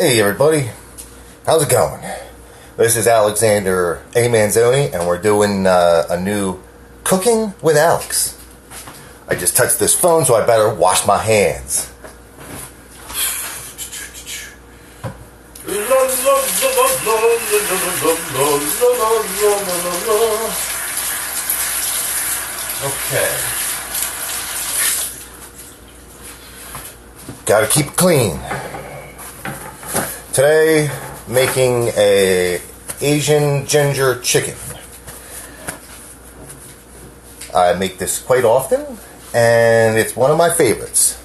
Hey everybody, how's it going? This is Alexander A. Manzoni, and we're doing a new Cooking with Alex. I just touched this phone, so I better wash my hands. Okay. Gotta keep it clean. Today, making a Asian ginger chicken. I make this quite often, and it's one of my favorites.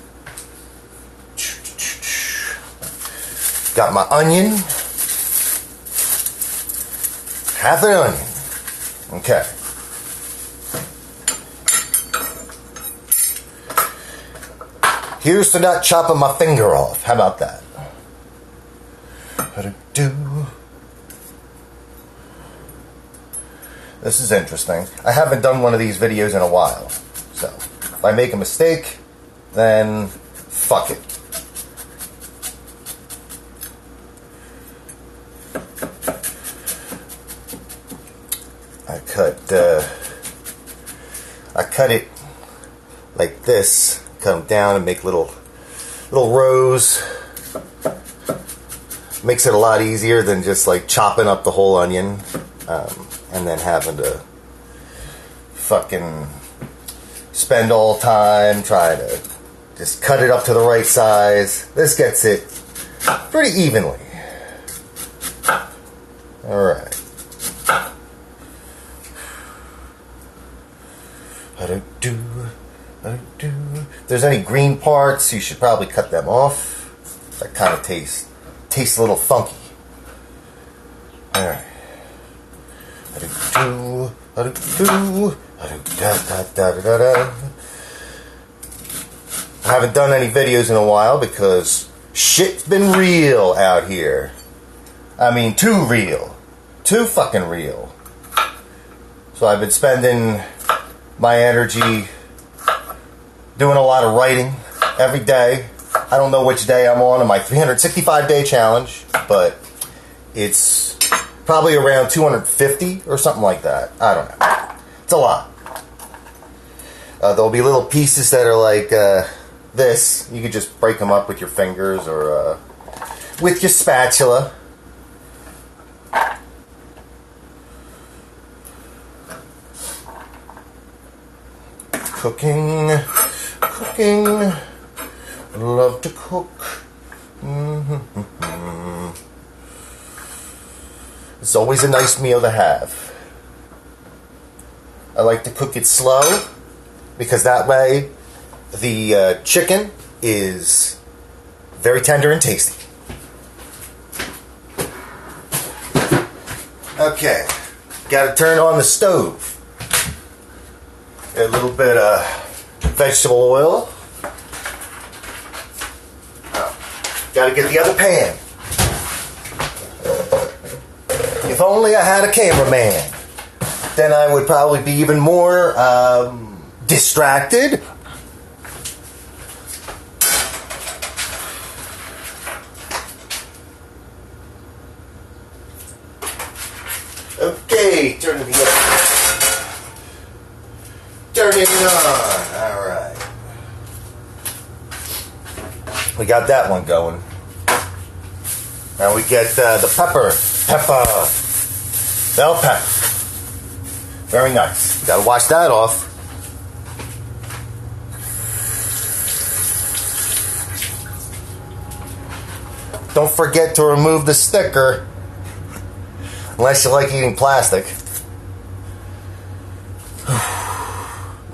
Got my onion, half an onion. Okay. Here's to not chopping my finger off. How about that? This is interesting. I haven't done one of these videos in a while. So, if I make a mistake, then fuck it. I cut it like this. Cut them down and make little rows. Makes it a lot easier than just like chopping up the whole onion and then having to fucking spend all time trying to just cut it up to the right size. This gets it pretty evenly. Alright. If there's any green parts, you should probably cut them off. That kind of tastes a little funky. Alright. I haven't done any videos in a while because shit's been real out here. I mean, too real. Too fucking real. So I've been spending my energy doing a lot of writing every day. I don't know which day I'm on my 365-day challenge, but it's probably around 250 or something like that. I don't know. It's a lot. There'll be little pieces that are like this. You could just break them up with your fingers or with your spatula. Cooking. Love to cook. It's always a nice meal to have. I like to cook it slow because that way the chicken is very tender and tasty. Okay, got to turn on the stove. A little bit of vegetable oil. Got to get the other pan. If only I had a cameraman, then I would probably be even more distracted. Okay, turn it on. All right. We got that one going. Now we get the pepper. Bell pepper. Very nice. Gotta wash that off. Don't forget to remove the sticker. Unless you like eating plastic.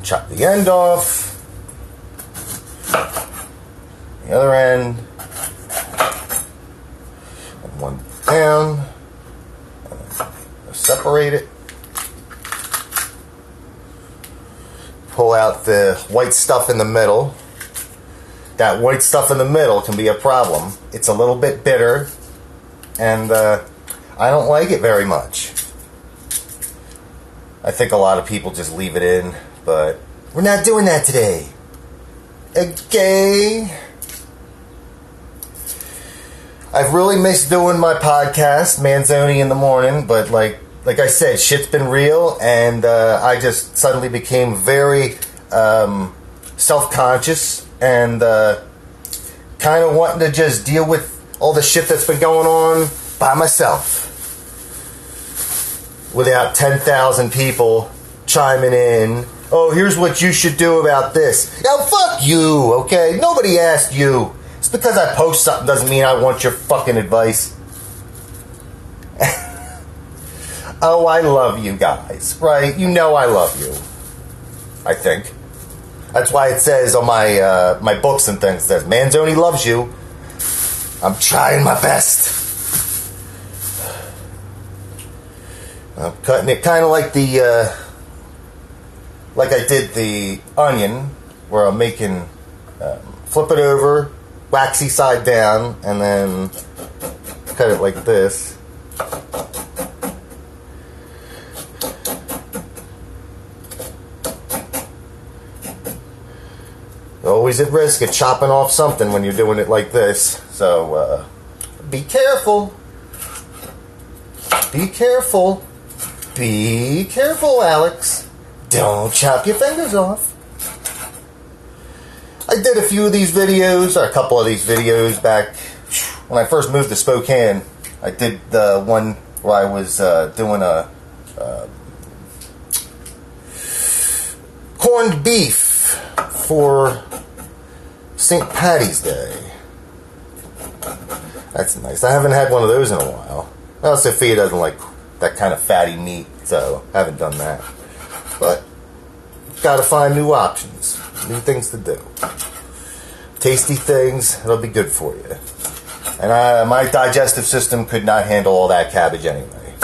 Chop the end off. The other end. And one down. Separate it. Pull out the white stuff in the middle. That white stuff in the middle can be a problem. It's a little bit bitter, and I don't like it very much. I think a lot of people just leave it in, but we're not doing that today. Okay. I've really missed doing my podcast, Manzoni in the morning, but like I said, shit's been real, and I just suddenly became very self-conscious and kind of wanting to just deal with all the shit that's been going on by myself without 10,000 people chiming in. Oh, here's what you should do about this. Now, fuck you, okay? Nobody asked you. Just because I post something doesn't mean I want your fucking advice. Oh, I love you guys, right? You know I love you. I think. That's why it says on my my books and things, it says, Manzoni loves you. I'm trying my best. I'm cutting it kind of like the, like I did the onion, where I'm making, flip it over, waxy side down, and then cut it like this. Always at risk of chopping off something when you're doing it like this. So, be careful. Be careful. Be careful, Alex. Don't chop your fingers off. I did a few of these videos, or a couple of these videos back when I first moved to Spokane. I did the one where I was doing a corned beef for St. Patty's Day. That's nice. I haven't had one of those in a while. Well, Sophia doesn't like that kind of fatty meat, so I haven't done that. But gotta find new options, new things to do. Tasty things that'll be good for you. And my digestive system could not handle all that cabbage anyway.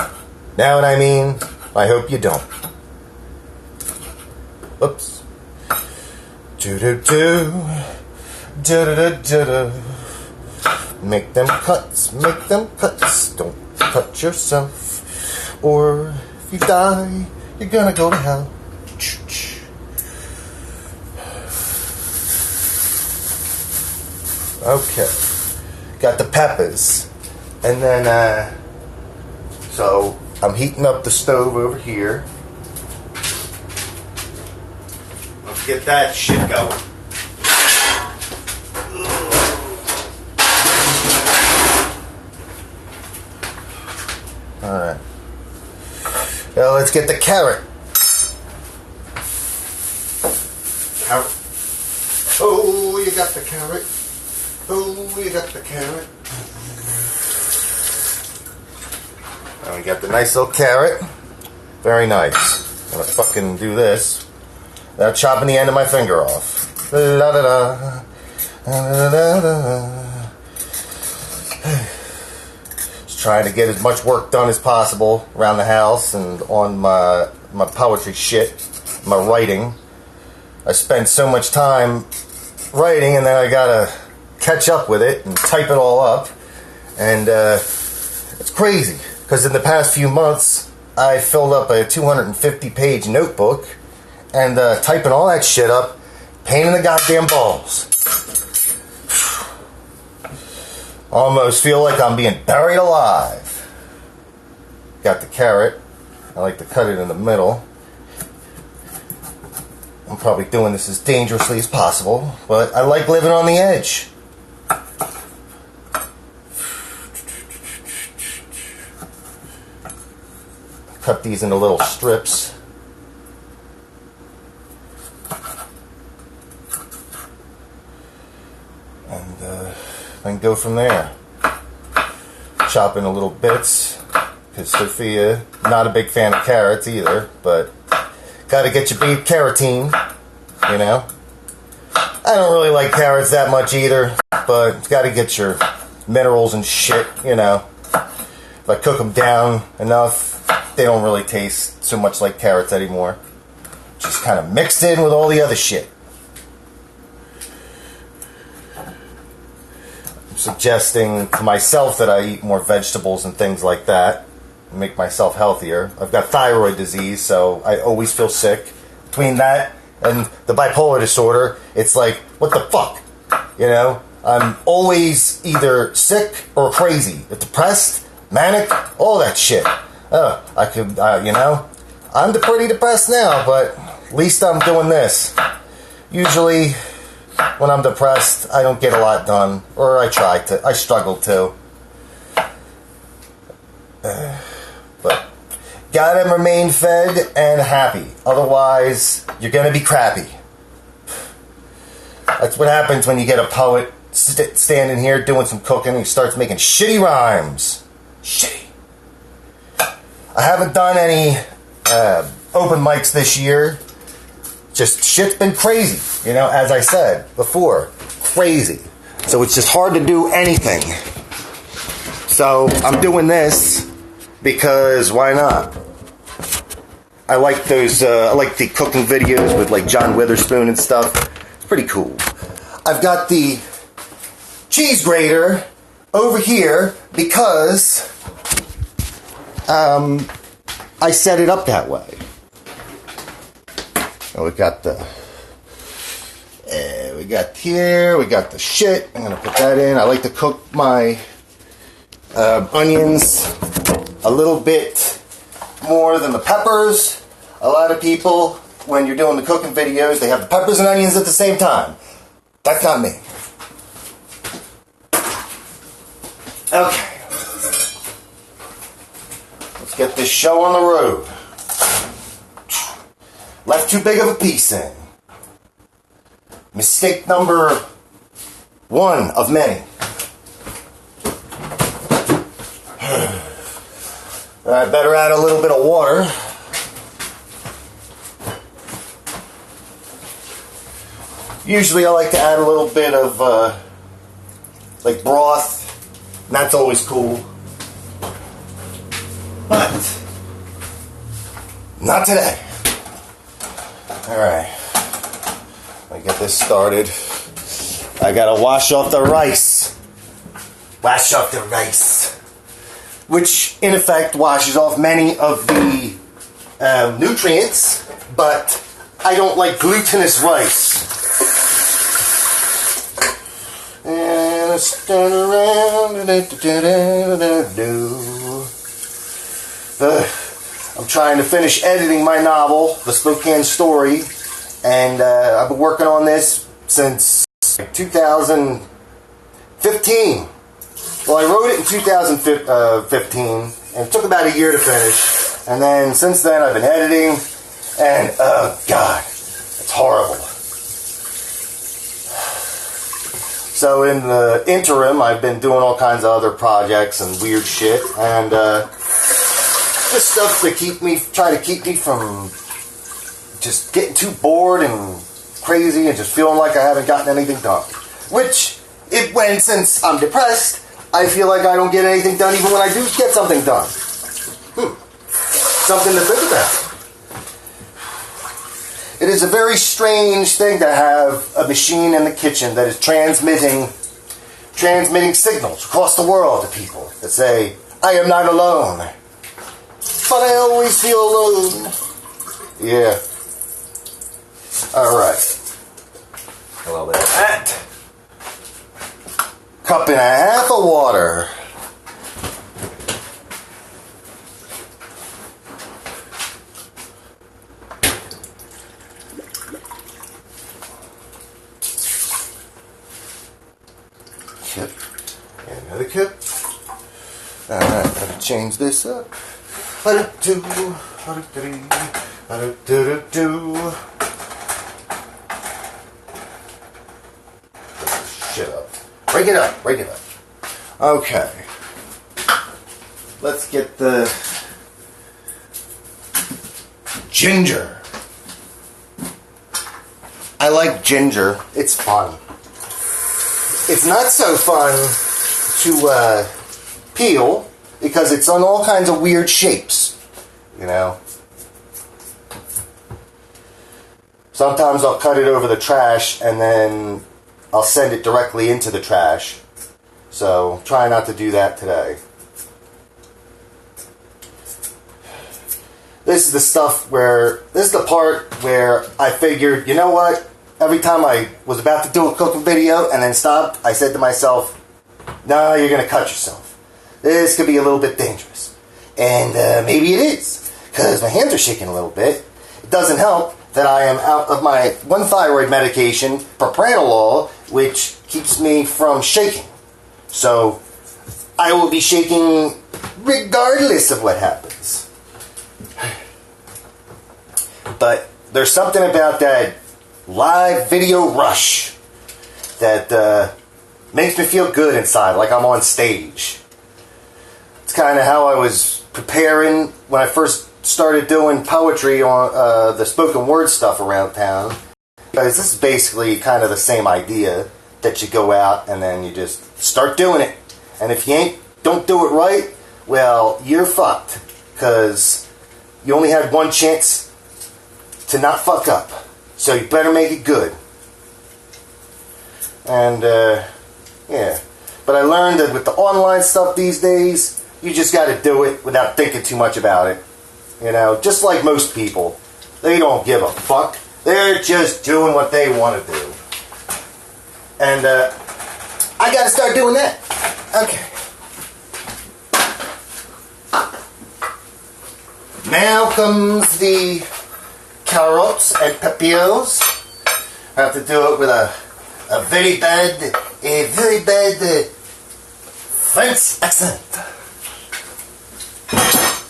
Know what I mean? I hope you don't. Oops. Do-do-do. Do-do-do-do-do. Make them cuts, make them cuts. Don't cut yourself. Or if you die, you're gonna go to hell. Okay. Got the peppers. And then, so I'm heating up the stove over here. Let's get that shit going. Alright. Now let's get the carrot. Carrot. Oh, you got the carrot. Oh, you got the carrot. And we got the nice little carrot. Very nice. I'm gonna fucking do this without chopping the end of my finger off. La da da. La da da. Just trying to get as much work done as possible around the house and on my poetry shit, my writing. I spent so much time writing, and then I gotta catch up with it and type it all up, and it's crazy because in the past few months I filled up a 250-page notebook, and typing all that shit up, pain in the goddamn balls. Almost feel like I'm being buried alive. Got the carrot. I like to cut it in the middle. I'm probably doing this as dangerously as possible, but I like living on the edge. Cut these into little strips. And then go from there. Chop into little bits, because Sophia, not a big fan of carrots either, but gotta get your beef carotene, you know. I don't really like carrots that much either, but gotta get your minerals and shit, you know. If I cook them down enough, they don't really taste so much like carrots anymore. Just kind of mixed in with all the other shit. I'm suggesting to myself that I eat more vegetables and things like that, and make myself healthier. I've got thyroid disease, so I always feel sick. Between that and the bipolar disorder, it's like, what the fuck? You know? I'm always either sick or crazy, depressed, manic, all that shit. I'm pretty depressed now, but at least I'm doing this. Usually, when I'm depressed, I don't get a lot done, or I struggle to. But gotta remain fed and happy, otherwise you're gonna be crappy. That's what happens when you get a poet standing here doing some cooking and he starts making shitty rhymes. Shitty. I haven't done any open mics this year. Just shit's been crazy, as I said before. Crazy. So it's just hard to do anything. So I'm doing this because why not? I like those, I like the cooking videos with like John Witherspoon and stuff. It's pretty cool. I've got the cheese grater over here because I set it up that way. And we got the shit. I'm gonna put that in. I like to cook my onions a little bit more than the peppers. A lot of people, when you're doing the cooking videos, they have the peppers and onions at the same time. That's not me. Okay. Let's get this show on the road. Left too big of a piece in. Mistake number 1 of many. I better add a little bit of water. Usually I like to add a little bit of like broth. And that's always cool. But not today. Alright. Let me get this started. I gotta wash off the rice. Wash off the rice. Which, in effect, washes off many of the nutrients, but I don't like glutinous rice. And let's turn around. I'm trying to finish editing my novel, The Spokane Story, and I've been working on this since 2015. Well, I wrote it in 2015, and it took about a year to finish. And then since then, I've been editing, and oh god, it's horrible. So in the interim, I've been doing all kinds of other projects and weird shit, and just stuff to try to keep me from just getting too bored and crazy and just feeling like I haven't gotten anything done. Which, since I'm depressed, I feel like I don't get anything done even when I do get something done. Something to think about. It is a very strange thing to have a machine in the kitchen that is transmitting signals across the world to people that say, I am not alone. But I always feel alone. Yeah. Alright. A little bit of that. Cup and a half of water. Cup. And another cup. Alright, gotta change this up. Shit up. Break it up. Okay. Let's get the ginger. I like ginger. It's fun. It's not so fun to peel because it's on all kinds of weird shapes. Sometimes I'll cut it over the trash and then I'll send it directly into the trash. So try not to do that today. This is the part where I figured, you know what? every time I was about to do a cooking video and then stopped, I said to myself, no, you're going to cut yourself. This could be a little bit dangerous. And maybe it is, because my hands are shaking a little bit. It doesn't help that I am out of my one thyroid medication, propranolol, which keeps me from shaking. So I will be shaking regardless of what happens. But there's something about that live video rush that makes me feel good inside, like I'm on stage. It's kind of how I was preparing when I first started doing poetry on the spoken word stuff around town. Because this is basically kind of the same idea, that you go out and then you just start doing it. And if you don't do it right, well, you're fucked. Because you only had one chance to not fuck up. So you better make it good. And, yeah. But I learned that with the online stuff these days, you just got to do it without thinking too much about it. You know, just like most people. They don't give a fuck. They're just doing what they want to do. And, I got to start doing that. Okay. Now comes the carrots and pepinos. I have to do it with a very bad French accent.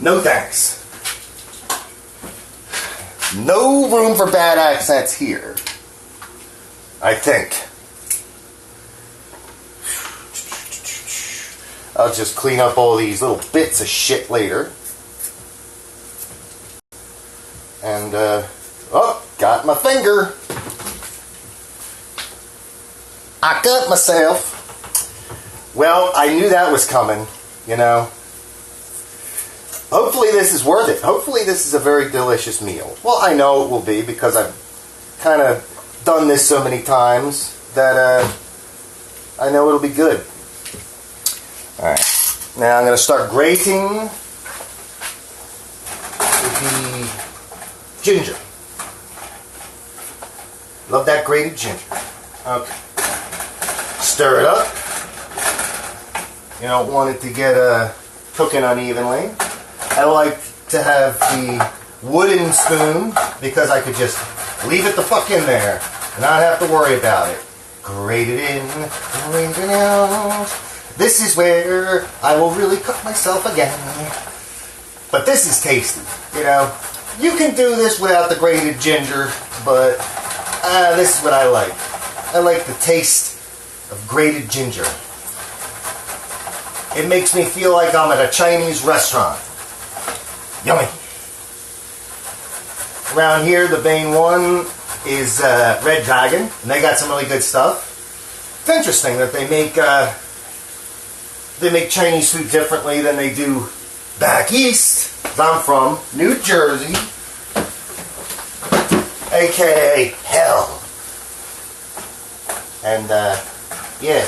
No thanks. No room for bad accents here, I think. I'll just clean up all these little bits of shit later. And, oh, got my finger. I cut myself. Well, I knew that was coming, you know. Hopefully this is worth it. Hopefully this is a very delicious meal. Well, I know it will be because I've kind of done this so many times that I know it'll be good. Alright. Now I'm going to start grating the ginger. Love that grated ginger. Okay. Stir it up. You don't want it to get cooking unevenly. I like to have the wooden spoon because I could just leave it the fuck in there and not have to worry about it. Grate it in, grate it out. This is where I will really cook myself again. But this is tasty, you know. You can do this without the grated ginger, but this is what I like. I like the taste of grated ginger. It makes me feel like I'm at a Chinese restaurant. Yummy. Around here, the main one is Red Dragon, and they got some really good stuff. It's interesting that they make Chinese food differently than they do back east. I'm from New Jersey, aka hell. And yeah,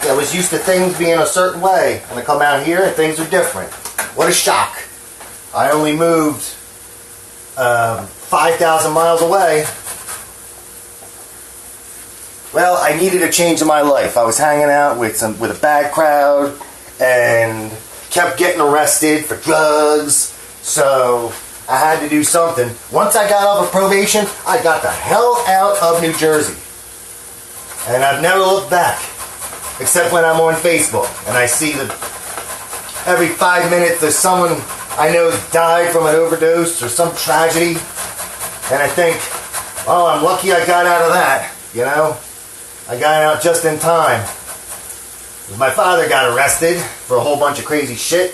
I was used to things being a certain way, and I come out here and things are different. What a shock. I only moved 5,000 miles away. Well, I needed a change in my life. I was hanging out with a bad crowd and kept getting arrested for drugs. So I had to do something. Once I got off of probation, I got the hell out of New Jersey. And I've never looked back. Except when I'm on Facebook and I see that every 5 minutes there's someone I know died from an overdose or some tragedy. And I think, oh, I'm lucky I got out of that, you know? I got out just in time. My father got arrested for a whole bunch of crazy shit.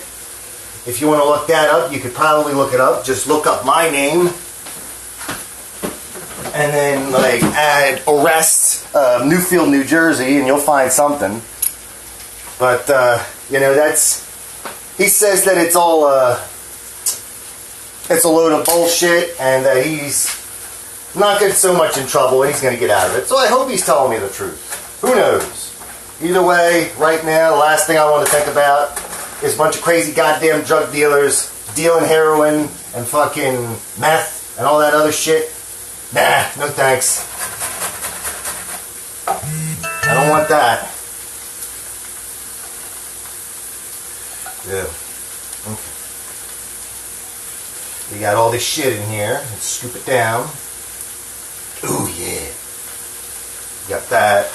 If you want to look that up, you could probably look it up. Just look up my name. And then, like, add arrest, Newfield, New Jersey, and you'll find something. But, you know, he says that it's all, it's a load of bullshit, and that he's not getting so much in trouble, and he's going to get out of it. So I hope he's telling me the truth. Who knows? Either way, right now, the last thing I want to think about is a bunch of crazy goddamn drug dealers dealing heroin and fucking meth and all that other shit. Nah, no thanks. I don't want that. Yeah. Okay. We got all this shit in here. Let's scoop it down. Ooh, yeah. Got that.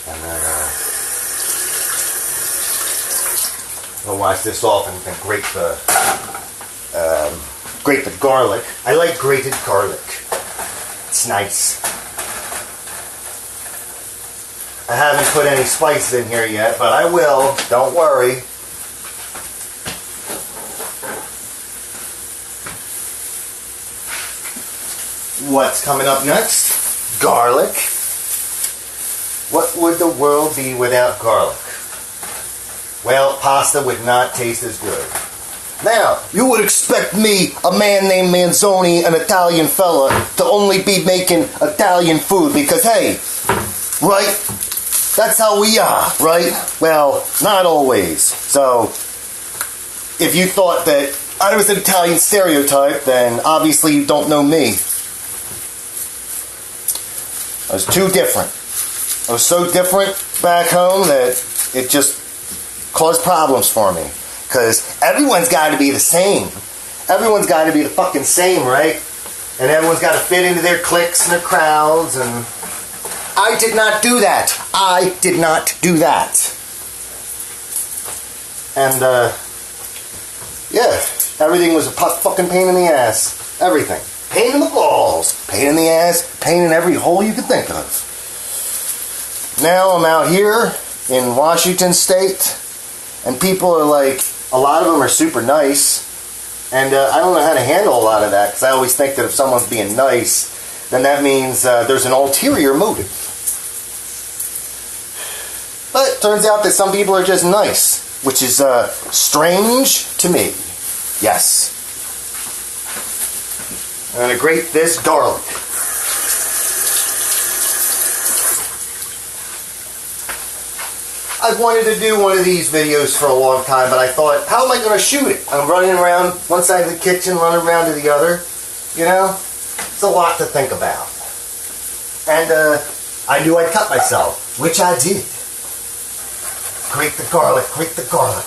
And then, I'll wash this off and grate the garlic. I like grated garlic. It's nice. I haven't put any spices in here yet, but I will. Don't worry. What's coming up next? Garlic. What would the world be without garlic? Well, pasta would not taste as good. Now, you would expect me, a man named Manzoni, an Italian fella, to only be making Italian food because, hey, right? That's how we are, right? Well, not always. So, if you thought that I was an Italian stereotype, then obviously you don't know me. I was too different. I was so different back home that it just caused problems for me. Because everyone's got to be the same. Everyone's got to be the fucking same, right? And everyone's got to fit into their cliques and their crowds. And I did not do that. I did not do that. And, yeah, everything was a fucking pain in the ass. Everything. Pain in the balls. Pain in the ass. Pain in every hole you could think of. Now I'm out here in Washington State, and people are like, a lot of them are super nice, and I don't know how to handle a lot of that, because I always think that if someone's being nice, then that means there's an ulterior motive. But it turns out that some people are just nice, which is strange to me. Yes. I'm going to grate this garlic. I've wanted to do one of these videos for a long time, but I thought, how am I going to shoot it? I'm running around one side of the kitchen, running around to the other. You know? It's a lot to think about. And I knew I'd cut myself, which I did. Grate the garlic, grate the garlic.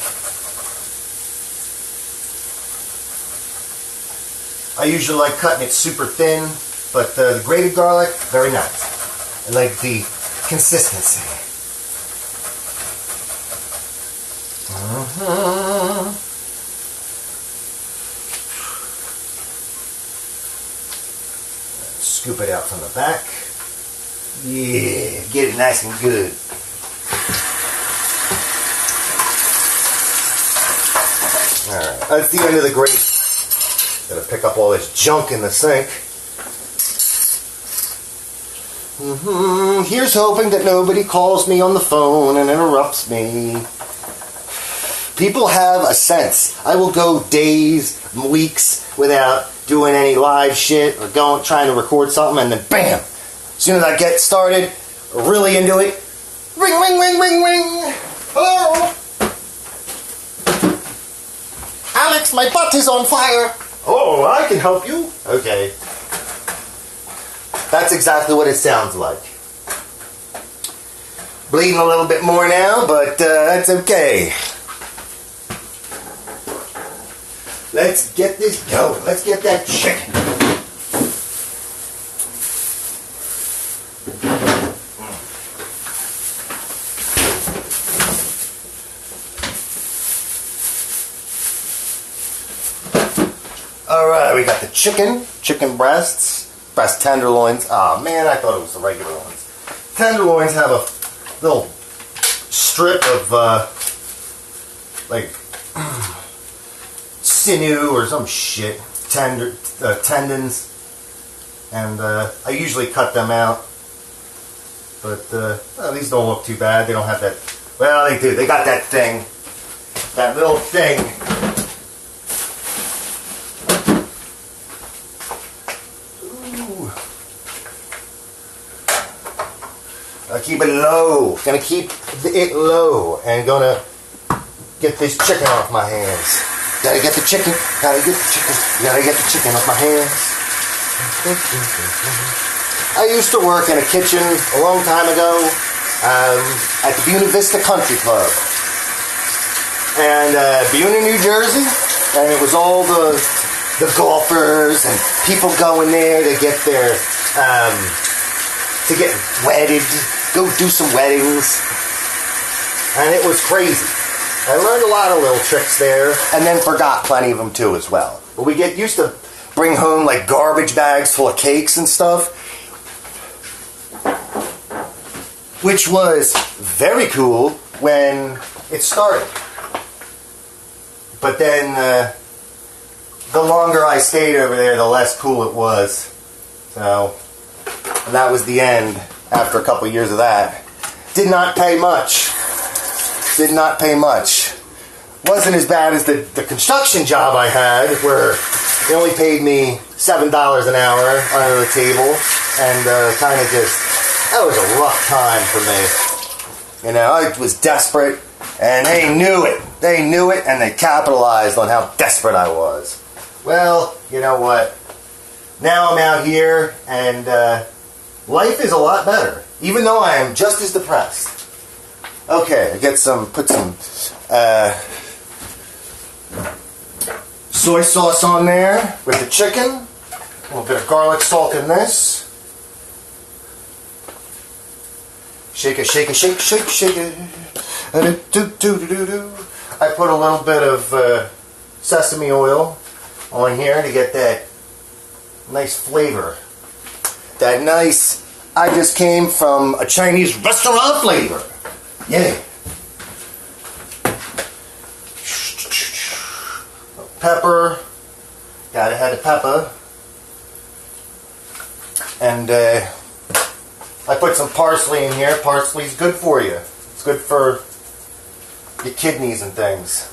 I usually like cutting it super thin, but the grated garlic, very nice. I like the consistency. Scoop it out from the back. Yeah, get it nice and good. Alright, that's the end of the grate. Gotta pick up all this junk in the sink. Here's hoping that nobody calls me on the phone and interrupts me. People have a sense. I will go days, weeks without doing any live shit or trying to record something, and then BAM! As soon as I get started, really into it, ring, ring, ring, ring, ring! Hello? Alex, my butt is on fire! Oh, I can help you. Okay. That's exactly what it sounds like. Bleeding a little bit more now, but that's okay. Let's get this going. Let's get that chicken. Alright, we got the chicken breasts, breast tenderloins. Oh man, I thought it was the regular ones. Tenderloins have a little strip of, like, sinew or some shit, tendons, and I usually cut them out, but well, these don't look too bad. They don't have that, well, they do. They got that thing, that little thing. Ooh. I'll keep it low. Gonna keep it low, and gonna get this chicken off my hands. Gotta get the chicken. Gotta get the chicken. Gotta get the chicken off my hands. I used to work in a kitchen a long time ago, at the Buena Vista Country Club. And Buena, New Jersey, and it was all the golfers and people going there to get their, to get wedded, go do some weddings. And it was crazy. I learned a lot of little tricks there, and then forgot plenty of them too as well. But we get used to bring home like garbage bags full of cakes and stuff, which was very cool when it started. But then the longer I stayed over there, the less cool it was. So, and that was the end after a couple years of that. Did not pay much. Did not pay much. Wasn't as bad as the construction job I had, where they only paid me $7 an hour under the table, and kind of just, that was a rough time for me. You know, I was desperate, and they knew it. They knew it, and they capitalized on how desperate I was. Well, you know what? Now I'm out here, and life is a lot better, even though I am just as depressed. Okay, I get put some soy sauce on there with the chicken. A little bit of garlic salt in this. Shake it, shake it, shake it, shake it, shake it. I put a little bit of sesame oil on here to get that nice flavor. That nice, I just came from a Chinese restaurant flavor. Yeah. Pepper. Gotta have the pepper. And I put some parsley in here. Parsley's good for you. It's good for your kidneys and things.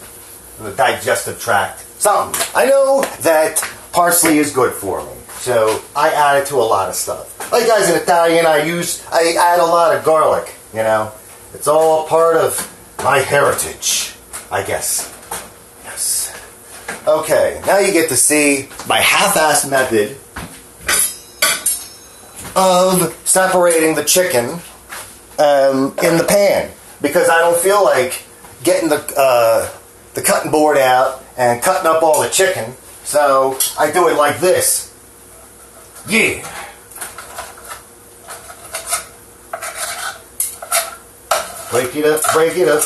And the digestive tract. Something. I know that parsley is good for me. So I add it to a lot of stuff. Like as an Italian, I add a lot of garlic, you know. It's all part of my heritage, I guess. Yes. Okay, now you get to see my half-assed method of separating the chicken in the pan, because I don't feel like getting the cutting board out and cutting up all the chicken, so I do it like this. Yeah. Break it up, break it up,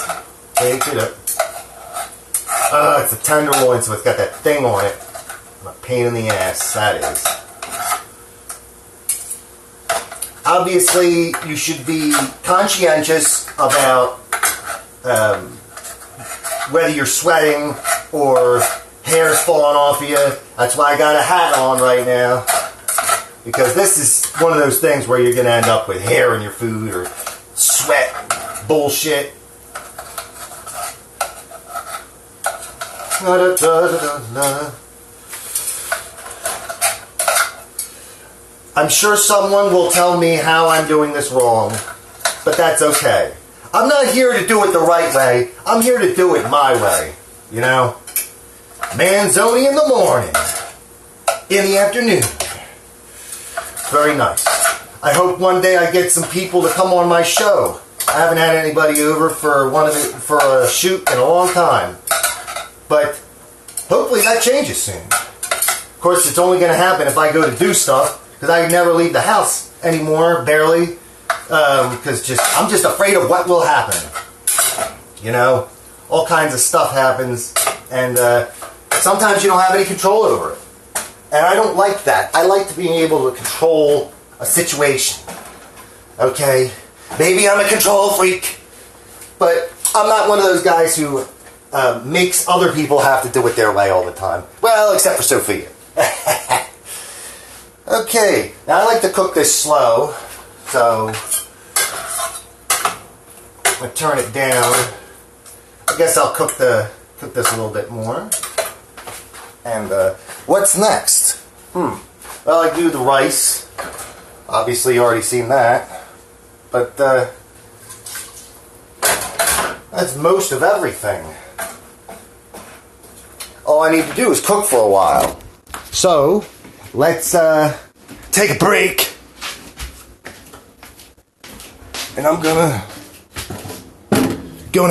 break it up. It's a tenderloin, so it's got that thing on it. A pain in the ass, that is. Obviously, you should be conscientious about whether you're sweating or hair's falling off of you. That's why I got a hat on right now. Because this is one of those things where you're going to end up with hair in your food or sweat bullshit. I'm sure someone will tell me how I'm doing this wrong, but that's okay. I'm not here to do it the right way. I'm here to do it my way, you know? Manzoni in the morning, in the afternoon. Very nice. I hope one day I get some people to come on my show. I haven't had anybody over for a shoot in a long time. But hopefully that changes soon. Of course, it's only going to happen if I go to do stuff, because I never leave the house anymore, barely. Because I'm just afraid of what will happen. You know, all kinds of stuff happens, and sometimes you don't have any control over it. And I don't like that. I like to be able to control a situation. Okay? Maybe I'm a control freak, but I'm not one of those guys who makes other people have to do it their way all the time. Well, except for Sophia. Okay, now I like to cook this slow, so I'm going to turn it down. I guess I'll cook this a little bit more. And what's next? Well, I do the rice. Obviously, you already seen that. But that's most of everything. All I need to do is cook for a while. So, let's take a break. and I'm gonna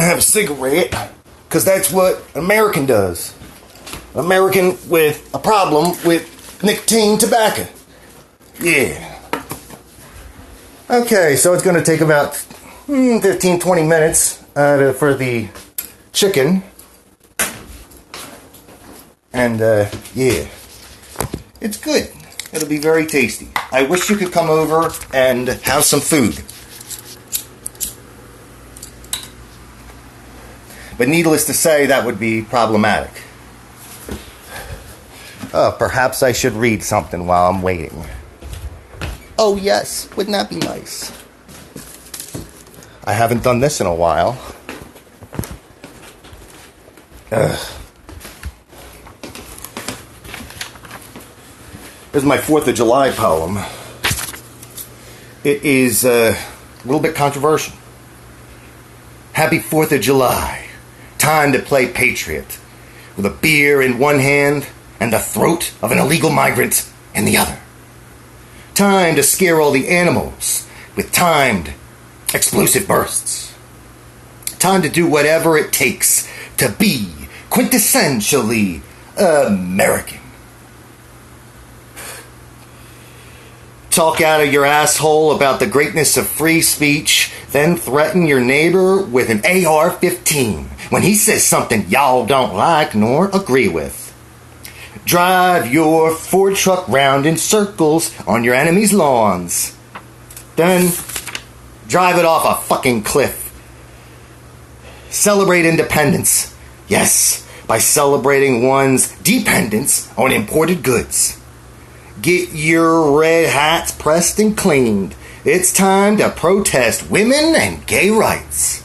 have a cigarette, because that's what an American does. An American with a problem with nicotine tobacco. Yeah. Okay, so it's gonna take about 15-20 minutes for the chicken. And yeah, it's good. It'll be very tasty. I wish you could come over and have some food. But needless to say, that would be problematic. Perhaps I should read something while I'm waiting. Oh yes, wouldn't that be nice? I haven't done this in a while. This is my 4th of July poem. It is a little bit controversial. Happy 4th of July. Time to play patriot. With a beer in one hand and the throat of an illegal migrant in the other. Time to scare all the animals with timed explosive bursts. Time to do whatever it takes to be quintessentially American. Talk out of your asshole about the greatness of free speech, then threaten your neighbor with an AR-15 when he says something y'all don't like nor agree with. Drive your Ford truck round in circles on your enemy's lawns. Then drive it off a fucking cliff. Celebrate independence. Yes, by celebrating one's dependence on imported goods. Get your red hats pressed and cleaned. It's time to protest women and gay rights.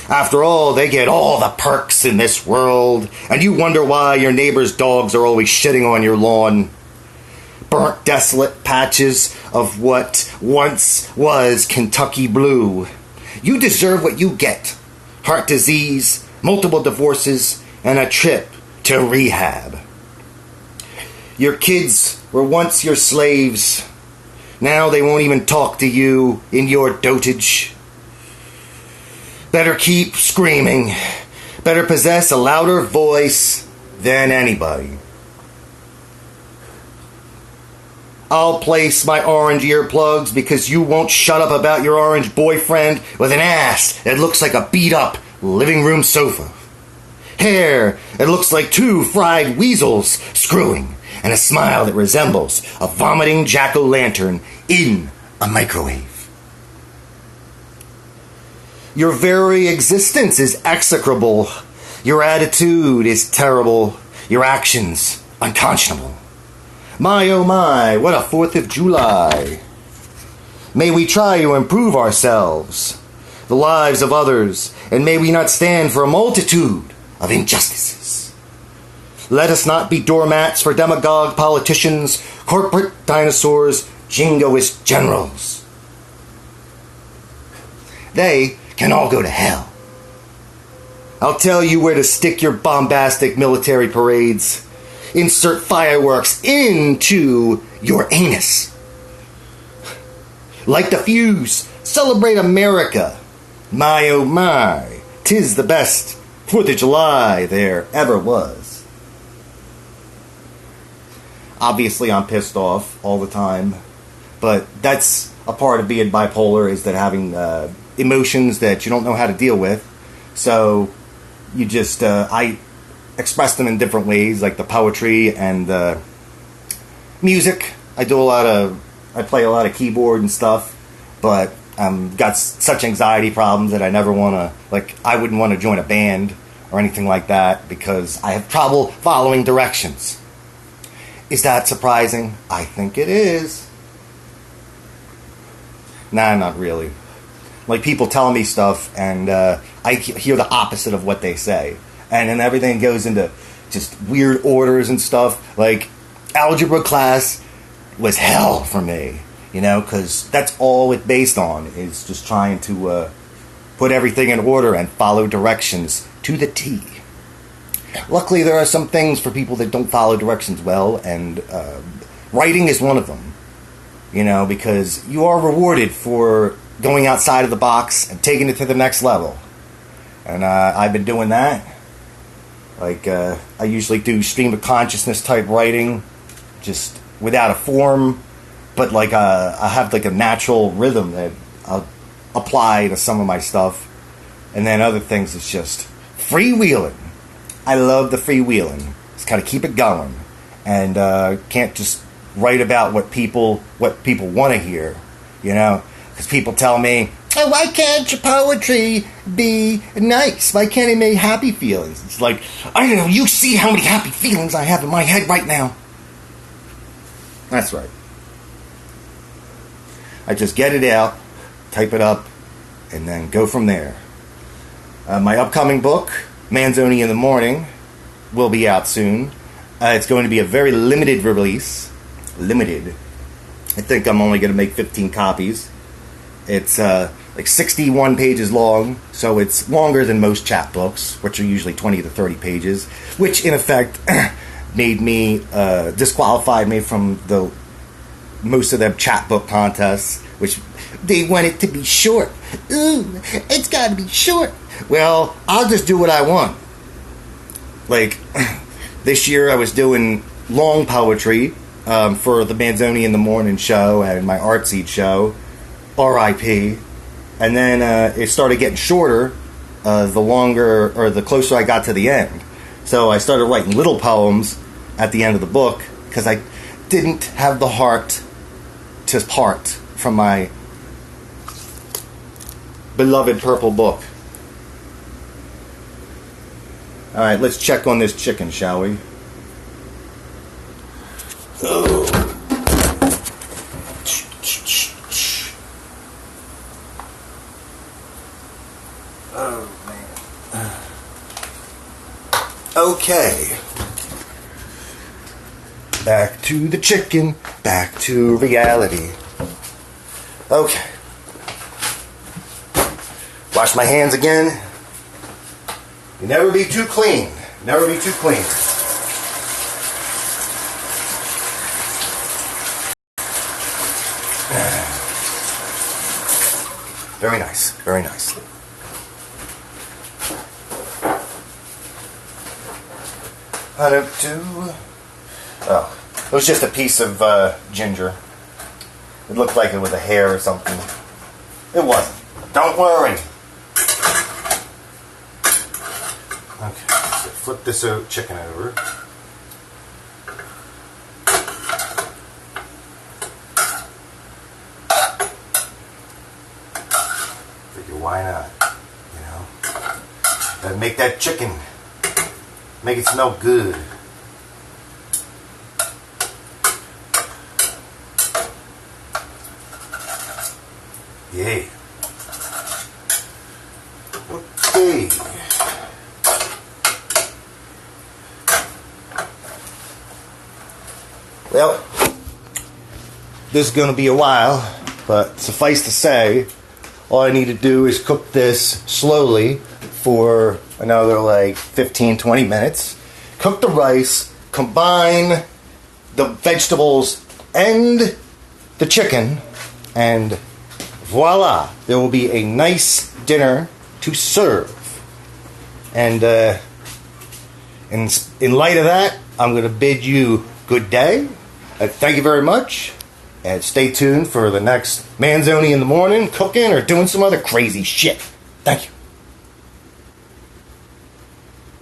After all, they get all the perks in this world, and you wonder why your neighbor's dogs are always shitting on your lawn. Burnt, desolate patches of what once was Kentucky blue. You deserve what you get. Heart disease, multiple divorces, and a trip to rehab. Your kids were once your slaves. Now they won't even talk to you in your dotage. Better keep screaming. Better possess a louder voice than anybody. I'll place my orange earplugs because you won't shut up about your orange boyfriend with an ass that looks like a beat-up living room sofa. Hair that looks like 2 fried weasels screwing, and a smile that resembles a vomiting jack-o'-lantern in a microwave. Your very existence is execrable. Your attitude is terrible. Your actions unconscionable. My oh my, what a 4th of July. May we try to improve ourselves, the lives of others, and may we not stand for a multitude of injustices. Let us not be doormats for demagogue politicians, corporate dinosaurs, jingoist generals. They can all go to hell. I'll tell you where to stick your bombastic military parades. Insert fireworks into your anus. Light the fuse. Celebrate America. My oh my, 'tis the best 4th of July there ever was. Obviously, I'm pissed off all the time, but that's a part of being bipolar, is that having emotions that you don't know how to deal with. So you just, I express them in different ways, like the poetry and the music. I play a lot of keyboard and stuff, but got such anxiety problems that I never want to, I wouldn't want to join a band or anything like that because I have trouble following directions. Is that surprising? I think it is. Nah, not really. People tell me stuff, and I hear the opposite of what they say. And then everything goes into just weird orders and stuff. Algebra class was hell for me, because that's all it's based on, is just trying to put everything in order and follow directions to the T. Luckily, there are some things for people that don't follow directions well, and writing is one of them. Because you are rewarded for going outside of the box and taking it to the next level. And I've been doing that. Like, I usually do stream of consciousness type writing, just without a form, but like I have like a natural rhythm that I'll apply to some of my stuff. And then other things, it's just freewheeling. I love the freewheeling. Just kind of keep it going. And can't just write about what people want to hear, you know? Because people tell me, oh, why can't your poetry be nice? Why can't it make happy feelings? It's like, I don't know, you see how many happy feelings I have in my head right now. That's right. I just get it out, type it up, and then go from there. My upcoming book, Manzoni in the Morning, will be out soon. It's going to be a very limited release. Limited. I think I'm only going to make 15 copies. It's like 61 pages long, so it's longer than most chapbooks, which are usually 20 to 30 pages, which in effect made me, disqualified me from the most of them chapbook contests, which they want it to be short. Ooh, it's got to be short. Well, I'll just do what I want. Like, this year I was doing long poetry for the Manzoni in the Morning show and my Art Seed show, R.I.P. And then it started getting shorter the longer, or the closer I got to the end. So I started writing little poems at the end of the book because I didn't have the heart to part from my beloved purple book. Alright, let's check on this chicken, shall we? Oh. Oh, man. Okay. Back to the chicken, back to reality. Okay. Wash my hands again. You never be too clean. Never be too clean. Very nice. Very nice. Oh, it was just a piece of ginger. It looked like it was a hair or something. It wasn't. Don't worry. Okay, so flip this chicken over. Figure why not? You know, gotta make that chicken, make it smell good. Yay. Okay. Well, this is going to be a while, but suffice to say, all I need to do is cook this slowly for another like 15-20 minutes. Cook the rice, combine the vegetables and the chicken, and voila, there will be a nice dinner to serve. And in light of that, I'm going to bid you good day. Thank you very much. And stay tuned for the next Manzoni in the Morning, cooking or doing some other crazy shit. Thank you.